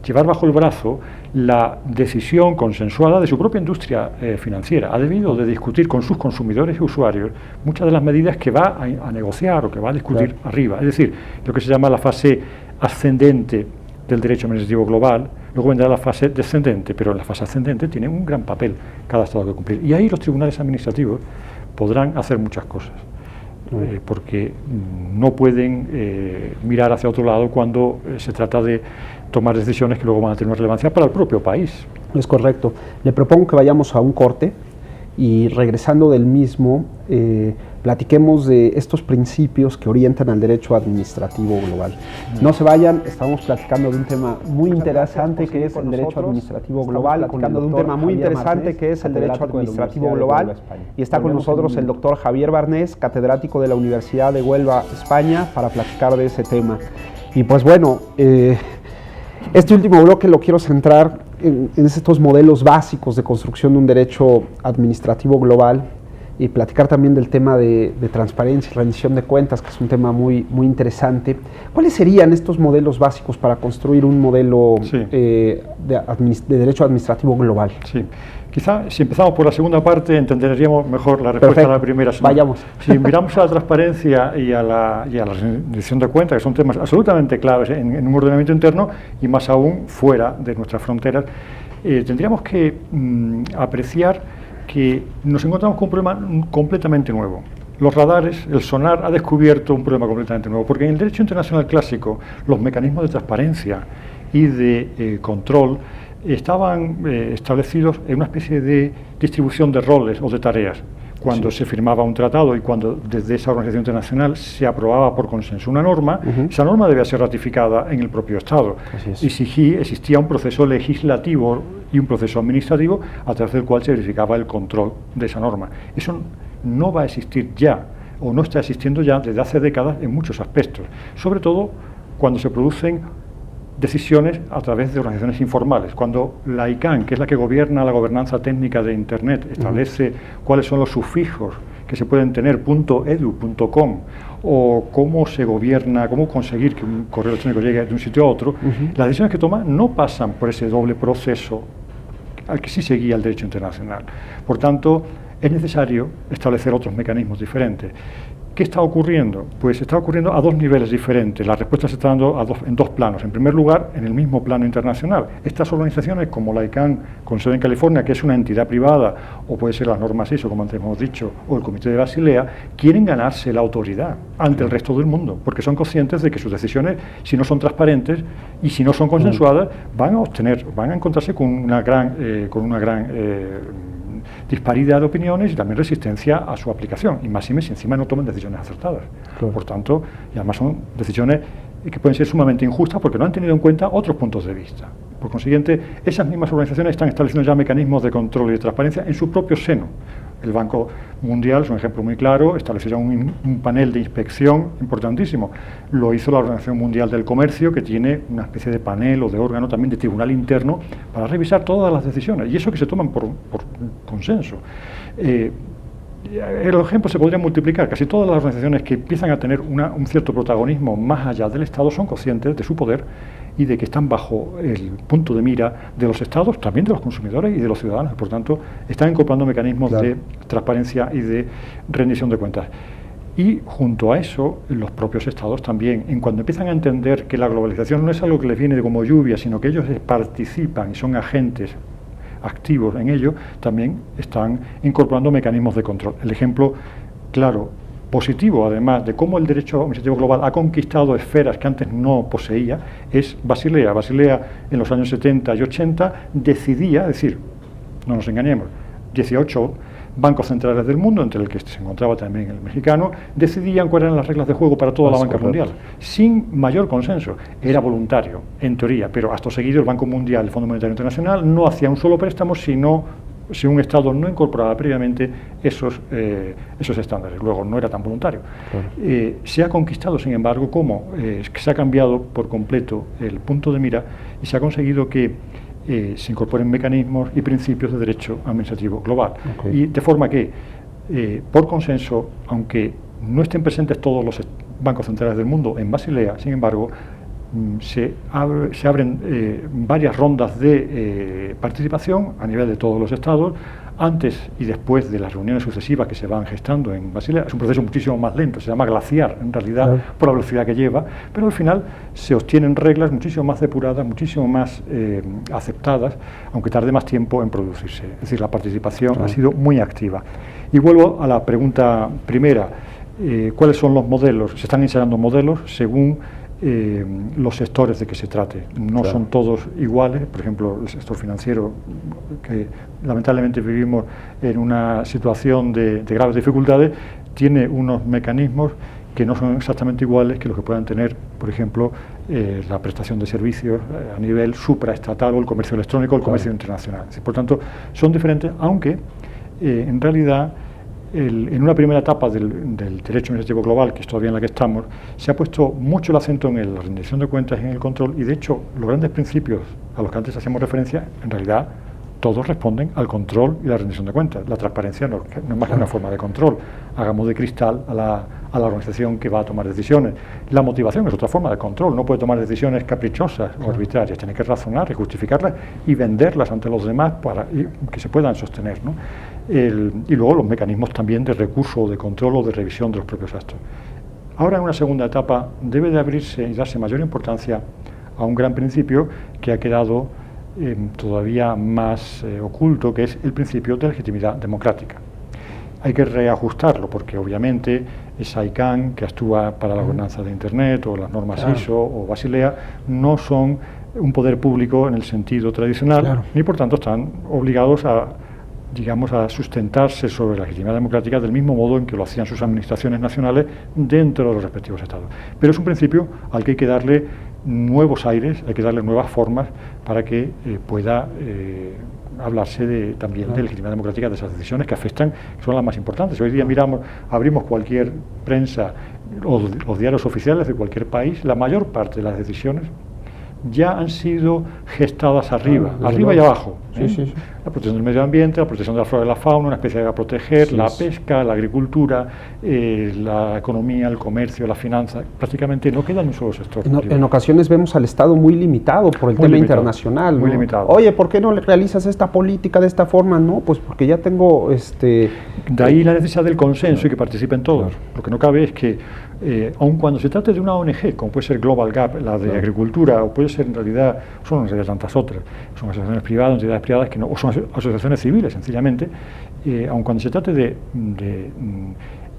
llevar bajo el brazo la decisión consensuada de su propia industria financiera. Ha debido de discutir con sus consumidores y usuarios muchas de las medidas que va a negociar o que va a discutir arriba. Es decir, lo que se llama la fase ascendente del derecho administrativo global. Luego vendrá la fase descendente, pero en la fase ascendente tiene un gran papel cada Estado que cumplir. Y ahí los tribunales administrativos podrán hacer muchas cosas, porque no pueden mirar hacia otro lado cuando se trata de tomar decisiones que luego van a tener una relevancia para el propio país. Es correcto. Le propongo que vayamos a un corte y, regresando del mismo, platiquemos de estos principios que orientan al derecho administrativo global. No se vayan, estamos platicando de un tema muy interesante que es el derecho administrativo global, y está con nosotros el doctor Javier Barnés, catedrático de la Universidad de Huelva, España, para platicar de ese tema. Y pues bueno, este último bloque lo quiero centrar en estos modelos básicos de construcción de un derecho administrativo global, y platicar también del tema de transparencia y rendición de cuentas, que es un tema muy interesante. ¿Cuáles serían estos modelos básicos para construir un modelo de derecho administrativo global? Sí. Quizá si empezamos por la segunda parte entenderíamos mejor la respuesta a la primera. Vayamos. Si miramos a la transparencia y a la rendición de cuentas, que son temas absolutamente claves en un ordenamiento interno y más aún fuera de nuestras fronteras, tendríamos que apreciar que nos encontramos con un problema completamente nuevo. Los radares, el sonar ha descubierto un problema completamente nuevo, porque en el derecho internacional clásico los mecanismos de transparencia y de control estaban establecidos en una especie de distribución de roles o de tareas. Cuando se firmaba un tratado y cuando desde esa organización internacional se aprobaba por consenso una norma, esa norma debía ser ratificada en el propio Estado. Existía un proceso legislativo y un proceso administrativo a través del cual se verificaba el control de esa norma. Eso no va a existir ya, o no está existiendo ya desde hace décadas en muchos aspectos, sobre todo cuando se producen decisiones a través de organizaciones informales. Cuando la ICANN, que es la que gobierna la gobernanza técnica de Internet, establece cuáles son los sufijos que se pueden tener .edu.com o cómo se gobierna, cómo conseguir que un correo electrónico llegue de un sitio a otro, las decisiones que toma no pasan por ese doble proceso al que sí seguía el derecho internacional. Por tanto, es necesario establecer otros mecanismos diferentes. ¿Qué está ocurriendo? Pues está ocurriendo a dos niveles diferentes. La respuesta se está dando en dos planos. En primer lugar, en el mismo plano internacional. Estas organizaciones, como la ICANN, con sede en California, que es una entidad privada, o puede ser las normas ISO, como antes hemos dicho, o el Comité de Basilea, quieren ganarse la autoridad ante el resto del mundo, porque son conscientes de que sus decisiones, si no son transparentes y si no son consensuadas, van a encontrarse con una gran disparidad de opiniones y también resistencia a su aplicación, y más si encima no toman decisiones acertadas. Claro. Por tanto, y además son decisiones que pueden ser sumamente injustas porque no han tenido en cuenta otros puntos de vista. Por consiguiente, esas mismas organizaciones están estableciendo ya mecanismos de control y de transparencia en su propio seno. El Banco Mundial es un ejemplo muy claro, estableció ya un panel de inspección importantísimo. Lo hizo la Organización Mundial del Comercio, que tiene una especie de panel o de órgano también de tribunal interno para revisar todas las decisiones, y eso que se toman por consenso. El ejemplo se podría multiplicar. Casi todas las organizaciones que empiezan a tener un cierto protagonismo más allá del Estado son conscientes de su poder y de que están bajo el punto de mira de los Estados, también de los consumidores y de los ciudadanos. Por tanto, están incorporando mecanismos de transparencia y de rendición de cuentas. Y junto a eso, los propios Estados también, en cuando empiezan a entender que la globalización no es algo que les viene como lluvia, sino que ellos participan y son agentes activos en ello, también están incorporando mecanismos de control. El ejemplo claro, positivo, además, de cómo el derecho administrativo global ha conquistado esferas que antes no poseía, es Basilea. Basilea, en los años 70 y 80, decidía, es decir, no nos engañemos, 18 bancos centrales del mundo, entre el que se encontraba también el mexicano, decidían cuáles eran las reglas de juego para toda la banca mundial, sin mayor consenso. Era voluntario, en teoría, pero hasta seguido el Banco Mundial, el Fondo Monetario Internacional, no hacía un solo préstamo si un Estado no incorporaba previamente esos estándares. Luego no era tan voluntario. Claro. Se ha conquistado, sin embargo, que se ha cambiado por completo el punto de mira y se ha conseguido que se incorporen mecanismos y principios de derecho administrativo global. Okay. Y de forma que, por consenso, aunque no estén presentes todos los bancos centrales del mundo en Basilea, sin embargo, se abren varias rondas de participación a nivel de todos los estados, antes y después de las reuniones sucesivas que se van gestando en Basilea. Es un proceso muchísimo más lento, se llama glaciar en realidad, claro, por la velocidad que lleva, pero al final se obtienen reglas muchísimo más depuradas, muchísimo más aceptadas, aunque tarde más tiempo en producirse. Es decir, la participación, claro, ha sido muy activa. Y vuelvo a la pregunta primera, ¿cuáles son los modelos? Se están ensayando modelos según los sectores de que se trate. No, claro, son todos iguales. Por ejemplo, el sector financiero, que lamentablemente vivimos en una situación de graves dificultades, tiene unos mecanismos que no son exactamente iguales que los que puedan tener, por ejemplo, la prestación de servicios a nivel supraestatal o el comercio electrónico o el, claro, comercio internacional. Por tanto, son diferentes, aunque en realidad en una primera etapa del derecho administrativo global, que es todavía en la que estamos, se ha puesto mucho el acento en la rendición de cuentas y en el control, y de hecho los grandes principios a los que antes hacíamos referencia, en realidad todos responden al control y la rendición de cuentas. La transparencia no es más que una forma de control. Hagamos de cristal a la organización que va a tomar decisiones. La motivación es otra forma de control. No puede tomar decisiones caprichosas o arbitrarias. Tiene que razonar y justificarlas y venderlas ante los demás para que se puedan sostener, ¿no? Y luego los mecanismos también de recurso o de control o de revisión de los propios actos. Ahora, en una segunda etapa, debe de abrirse y darse mayor importancia a un gran principio que ha quedado todavía más oculto, que es el principio de legitimidad democrática. Hay que reajustarlo porque obviamente esa ICANN que actúa para la gobernanza de Internet o las normas, claro, ISO o Basilea no son un poder público en el sentido tradicional, claro, y por tanto están obligados a, digamos, a sustentarse sobre la legitimidad democrática del mismo modo en que lo hacían sus administraciones nacionales dentro de los respectivos estados. Pero es un principio al que hay que darle nuevos aires, hay que darle nuevas formas para que pueda hablarse también de legitimidad democrática de esas decisiones que afectan, que son las más importantes. Hoy día abrimos cualquier prensa o los diarios oficiales de cualquier país, la mayor parte de las decisiones ya han sido gestadas arriba y abajo. Sí, sí, sí. La protección del medio ambiente, la protección de la flora y la fauna, una especie de proteger, la pesca, la agricultura, la economía, el comercio, la finanza, prácticamente no queda en un solo sector. En ocasiones vemos al Estado muy limitado por el tema internacional. Muy ¿no? limitado. Oye, ¿por qué no realizas esta política de esta forma? No, pues porque ya tengo... De ahí la necesidad del consenso y que participen todos. Claro. Lo que no cabe es que, aun cuando se trate de una ONG, como puede ser Global Gap, la de agricultura, o puede ser en realidad, son tantas otras, son asociaciones privadas, entidades privadas que no, o son asociaciones civiles, sencillamente, aun cuando se trate de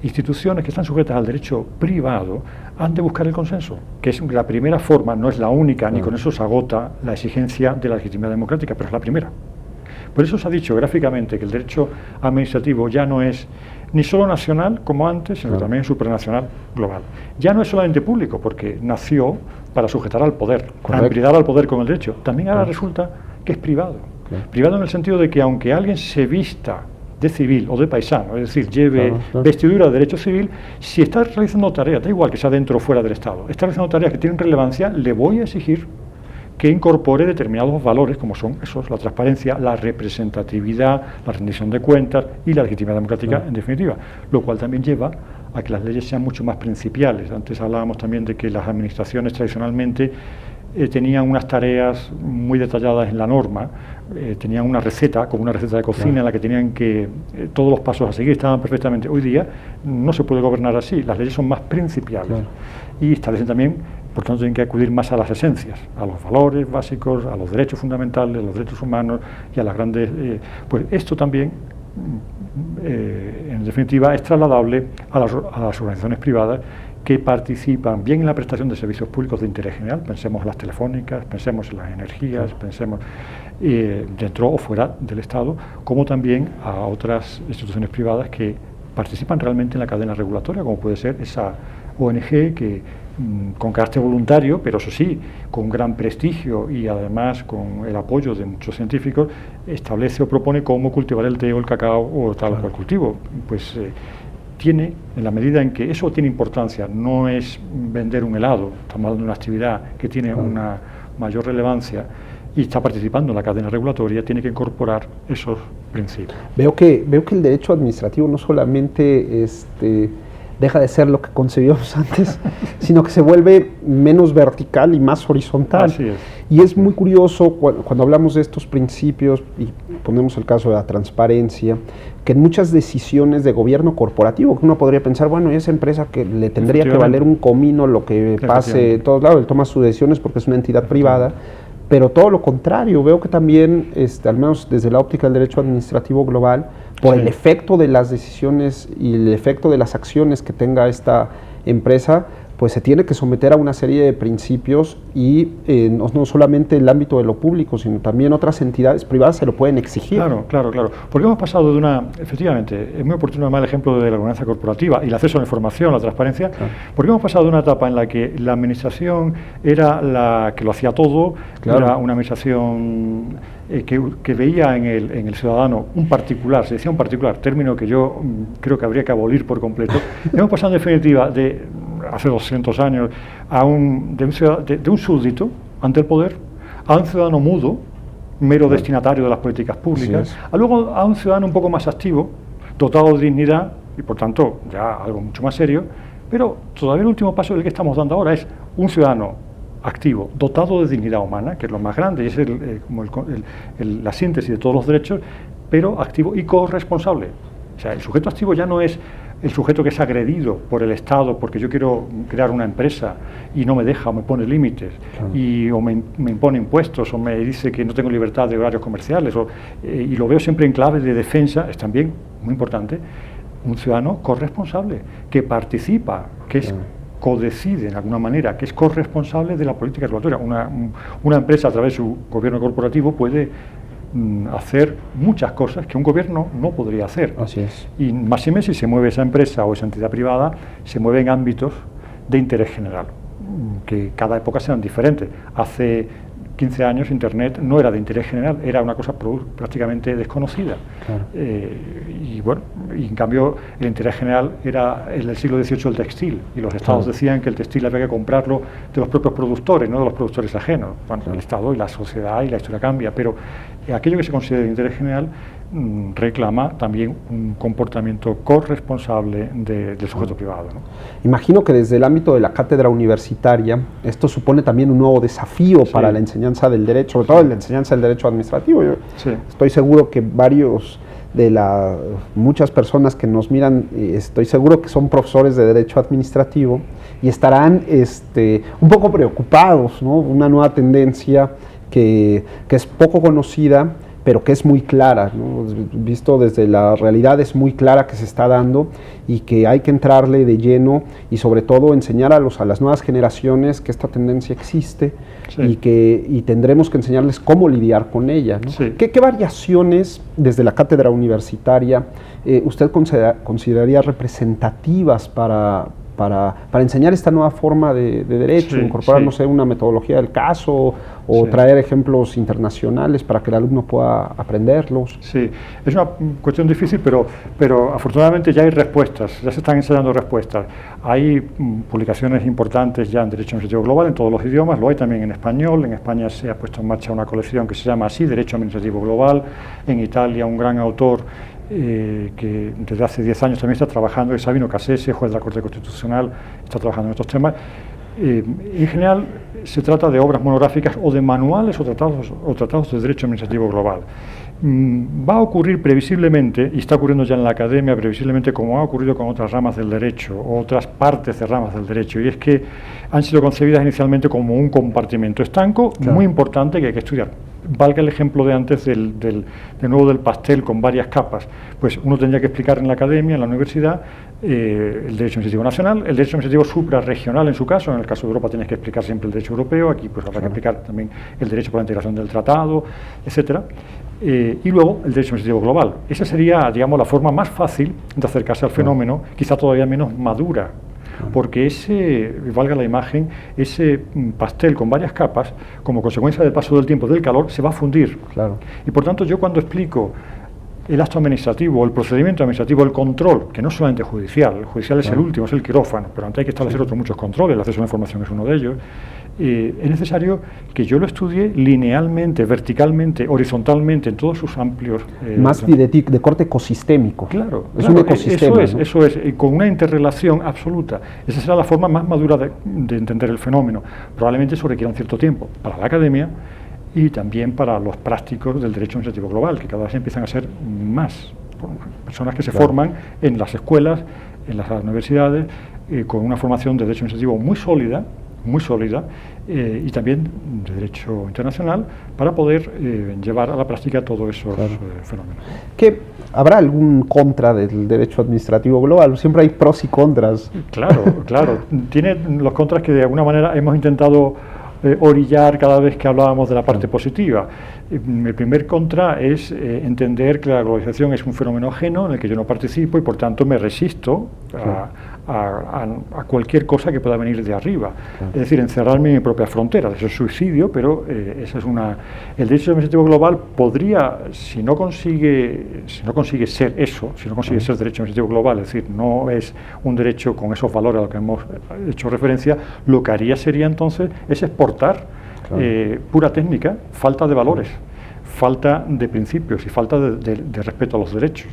instituciones que están sujetas al derecho privado, han de buscar el consenso, que es la primera forma, no es la única, ni con eso se agota la exigencia de la legitimidad democrática, pero es la primera. Por eso se ha dicho gráficamente que el derecho administrativo ya no es ni solo nacional, como antes, sino también supranacional, global. Ya no es solamente público, porque nació para sujetar al poder, para hibridar al poder con el derecho. También ahora resulta que es privado. Privado en el sentido de que aunque alguien se vista de civil o de paisano, es decir, lleve vestidura de derecho civil, si está realizando tareas, da igual que sea dentro o fuera del Estado, está realizando tareas que tienen relevancia, le voy a exigir que incorpore determinados valores, como son esos, la transparencia, la representatividad, la rendición de cuentas y la legitimidad democrática, en definitiva, lo cual también lleva a que las leyes sean mucho más principiales. Antes hablábamos también de que las administraciones tradicionalmente tenían unas tareas muy detalladas en la norma, tenían una receta, como una receta de cocina, en la que tenían que todos los pasos a seguir estaban perfectamente. Hoy día no se puede gobernar así, las leyes son más principiales y establecen también, por tanto, tienen que acudir más a las esencias, a los valores básicos, a los derechos fundamentales, a los derechos humanos y a las grandes... pues esto también, en definitiva, es trasladable a las organizaciones privadas que participan bien en la prestación de servicios públicos de interés general, pensemos en las telefónicas, pensemos en las energías, pensemos dentro o fuera del Estado, como también a otras instituciones privadas que participan realmente en la cadena regulatoria, como puede ser esa ONG que con carácter voluntario, pero eso sí, con gran prestigio y además con el apoyo de muchos científicos, establece o propone cómo cultivar el té o el cacao o tal o cual cultivo. Pues tiene, en la medida en que eso tiene importancia, no es vender un helado, estamos hablando de una actividad que tiene una mayor relevancia y está participando en la cadena regulatoria, tiene que incorporar esos principios. Veo que el derecho administrativo no solamente deja de ser lo que concebíamos antes, sino que se vuelve menos vertical y más horizontal. Así es. Y es muy curioso cuando hablamos de estos principios, y ponemos el caso de la transparencia, que en muchas decisiones de gobierno corporativo, que uno podría pensar, bueno, y esa empresa que le tendría que valer un comino lo que pase en todos lados, él toma sus decisiones porque es una entidad privada, pero todo lo contrario, veo que también, al menos desde la óptica del derecho administrativo global, por el efecto de las decisiones y el efecto de las acciones que tenga esta empresa, pues se tiene que someter a una serie de principios y no solamente el ámbito de lo público, sino también otras entidades privadas se lo pueden exigir. Claro. Porque hemos pasado de efectivamente, es muy oportuno además el ejemplo de la gobernanza corporativa y el acceso a la información, la transparencia, porque hemos pasado de una etapa en la que la administración era la que lo hacía todo, era una administración que veía en el ciudadano un particular, se decía un particular, término que yo creo que habría que abolir por completo. Hemos pasado en definitiva de hace 200 años de un súbdito ante el poder a un ciudadano mudo, mero destinatario de las políticas públicas, luego a un ciudadano un poco más activo, dotado de dignidad y por tanto ya algo mucho más serio, pero todavía el último paso del que estamos dando ahora es un ciudadano activo, dotado de dignidad humana, que es lo más grande y es la síntesis de todos los derechos, pero activo y corresponsable. O sea, el sujeto activo ya no es el sujeto que es agredido por el Estado porque yo quiero crear una empresa y no me deja o me pone límites o me impone impuestos o me dice que no tengo libertad de horarios comerciales y lo veo siempre en clave de defensa, es también muy importante, un ciudadano corresponsable que participa, que es codecide de alguna manera, que es corresponsable de la política regulatoria. Una empresa a través de su gobierno corporativo puede hacer muchas cosas que un gobierno no podría hacer. Así es. Y máxime si se mueve esa empresa o esa entidad privada, se mueve en ámbitos de interés general, que cada época sean diferentes. Hace 15 años Internet no era de interés general, era una cosa prácticamente desconocida. Claro. Y bueno, y en cambio el interés general era en el siglo XVIII el textil, y los estados decían que el textil había que comprarlo de los propios productores, no de los productores ajenos. Bueno, el Estado y la sociedad y la historia cambia, pero aquello que se considera de interés general reclama también un comportamiento corresponsable del sujeto privado, ¿no? Imagino que desde el ámbito de la cátedra universitaria esto supone también un nuevo desafío para la enseñanza del derecho, sobre todo la enseñanza del derecho administrativo. Yo estoy seguro que muchas personas que nos miran, estoy seguro que son profesores de derecho administrativo y estarán un poco preocupados, ¿no? Una nueva tendencia que es poco conocida, pero que es muy clara, ¿no? Visto desde la realidad es muy clara que se está dando y que hay que entrarle de lleno y sobre todo enseñar a las nuevas generaciones que esta tendencia existe y tendremos que enseñarles cómo lidiar con ella, ¿no? ¿Qué variaciones desde la cátedra universitaria usted consideraría representativas para enseñar esta nueva forma de derecho, incorporar, no sé, una metodología del caso o traer ejemplos internacionales para que el alumno pueda aprenderlos? Sí, es una cuestión difícil, pero afortunadamente ya hay respuestas, ya se están ensayando respuestas. Hay publicaciones importantes ya en Derecho Administrativo Global en todos los idiomas, lo hay también en español. En España se ha puesto en marcha una colección que se llama así, Derecho Administrativo Global. En Italia un gran autor que desde hace 10 años también está trabajando, es Sabino Cassese, juez de la Corte Constitucional, está trabajando en estos temas. En general se trata de obras monográficas o de manuales o tratados de derecho administrativo global. Va a ocurrir previsiblemente, y está ocurriendo ya en la academia previsiblemente, como ha ocurrido con otras ramas del derecho, o otras partes de ramas del derecho, y es que han sido concebidas inicialmente como un compartimento estanco muy importante que hay que estudiar. Valga el ejemplo de antes de nuevo del pastel con varias capas. Pues uno tendría que explicar en la academia, en la universidad, el derecho administrativo nacional, el derecho administrativo suprarregional en su caso. En el caso de Europa tienes que explicar siempre el derecho europeo, aquí pues habrá que explicar también el derecho por la integración del tratado, etcétera. Y luego el derecho administrativo global. Esa sería, digamos, la forma más fácil de acercarse al fenómeno, quizá todavía menos madura, porque valga la imagen, ese pastel con varias capas, como consecuencia del paso del tiempo, del calor, se va a fundir. Claro. Y por tanto yo cuando explico el acto administrativo, el procedimiento administrativo, el control, que no es solamente judicial, el judicial es el último, es el quirófano, pero antes hay que establecer otros muchos controles, el acceso a la información es uno de ellos, es necesario que yo lo estudie linealmente, verticalmente, horizontalmente, en todos sus amplios... Más de corte ecosistémico. Claro, es un ecosistema. Eso es, con una interrelación absoluta. Esa será la forma más madura de entender el fenómeno. Probablemente eso requiera un cierto tiempo para la academia y también para los prácticos del derecho administrativo global, que cada vez empiezan a ser más personas que se forman en las escuelas, en las universidades, con una formación de derecho administrativo muy sólida, y también de derecho internacional, para poder llevar a la práctica todos esos fenómenos. ¿Habrá algún contra del derecho administrativo global? Siempre hay pros y contras. Claro. Tiene los contras que de alguna manera hemos intentado orillar cada vez que hablábamos de la parte positiva. El primer contra es entender que la globalización es un fenómeno ajeno en el que yo no participo y por tanto me resisto a cualquier cosa que pueda venir de arriba. Es decir, encerrarme en mi propia frontera. Eso es suicidio, pero esa es el derecho administrativo global podría, si no consigue ser eso, si no consigue ser derecho administrativo global, es decir, no es un derecho con esos valores a los que hemos hecho referencia, lo que haría sería entonces es exportar pura técnica, falta de valores, falta de principios y falta de respeto a los derechos.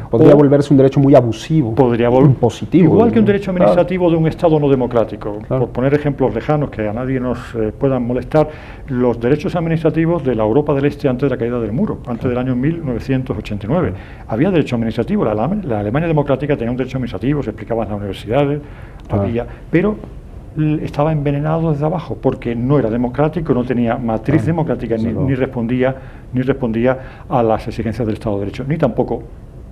Podría volverse un derecho muy abusivo, impositivo. Igual que un derecho administrativo de un Estado no democrático. Por poner ejemplos lejanos que a nadie nos puedan molestar, los derechos administrativos de la Europa del Este antes de la caída del muro, antes del año 1989. Había derecho administrativo, la Alemania democrática tenía un derecho administrativo, se explicaba en las universidades, pero estaba envenenado desde abajo porque no era democrático, no tenía matriz democrática ni respondía a las exigencias del Estado de Derecho, ni tampoco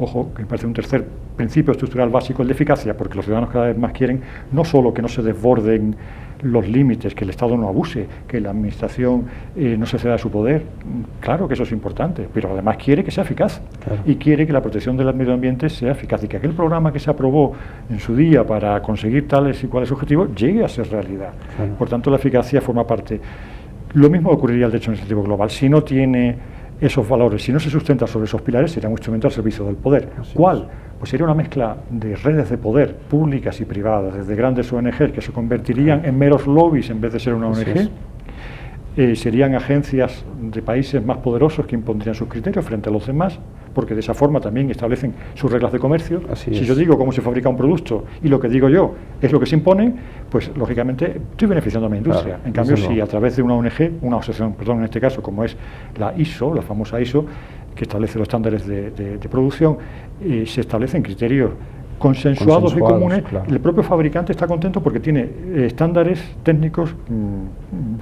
ojo, que me parece un tercer principio estructural básico, el de eficacia, porque los ciudadanos cada vez más quieren no solo que no se desborden los límites, que el Estado no abuse, que la Administración no se ceda a su poder. Claro que eso es importante, pero además quiere que sea eficaz, claro, y quiere que la protección del medio ambiente sea eficaz y que aquel programa que se aprobó en su día para conseguir tales y cuales objetivos llegue a ser realidad. Claro. Por tanto, la eficacia forma parte. Lo mismo ocurriría al derecho administrativo global. Si no tiene esos valores, si no se sustenta sobre esos pilares, será un instrumento al servicio del poder. Así ¿cuál? Es. Pues sería una mezcla de redes de poder públicas y privadas, desde grandes ONGs que se convertirían en meros lobbies en vez de ser una ONG. Serían agencias de países más poderosos que impondrían sus criterios frente a los demás, porque de esa forma también establecen sus reglas de comercio. Si yo digo cómo se fabrica un producto y lo que digo yo es lo que se impone, pues lógicamente estoy beneficiando a mi industria. Claro, en cambio, si a través de una ONG, una asociación, perdón, en este caso, como es la ISO, la famosa ISO, que establece los estándares de producción, se establecen criterios consensuados y comunes, claro, el propio fabricante está contento porque tiene estándares técnicos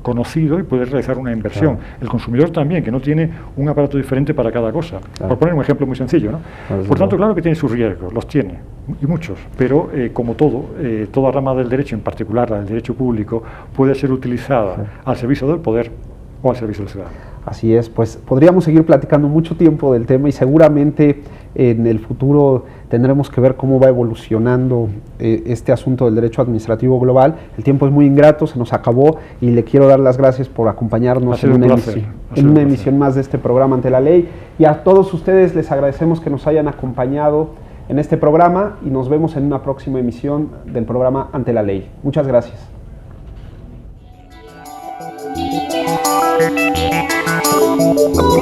conocidos y puede realizar una inversión. Claro. El consumidor también, que no tiene un aparato diferente para cada cosa. Claro. Por poner un ejemplo muy sencillo, ¿no? Claro, por tanto, claro que tiene sus riesgos, los tiene, y muchos, pero como todo, toda rama del derecho, en particular la del derecho público, puede ser utilizada, sí, al servicio del poder o al servicio del ciudadano. Así es, pues podríamos seguir platicando mucho tiempo del tema y seguramente en el futuro tendremos que ver cómo va evolucionando este asunto del derecho administrativo global. El tiempo es muy ingrato, se nos acabó y le quiero dar las gracias por acompañarnos en una emisión más de este programa Ante la Ley. Y a todos ustedes les agradecemos que nos hayan acompañado en este programa y nos vemos en una próxima emisión del programa Ante la Ley. Muchas gracias.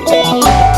Thank you.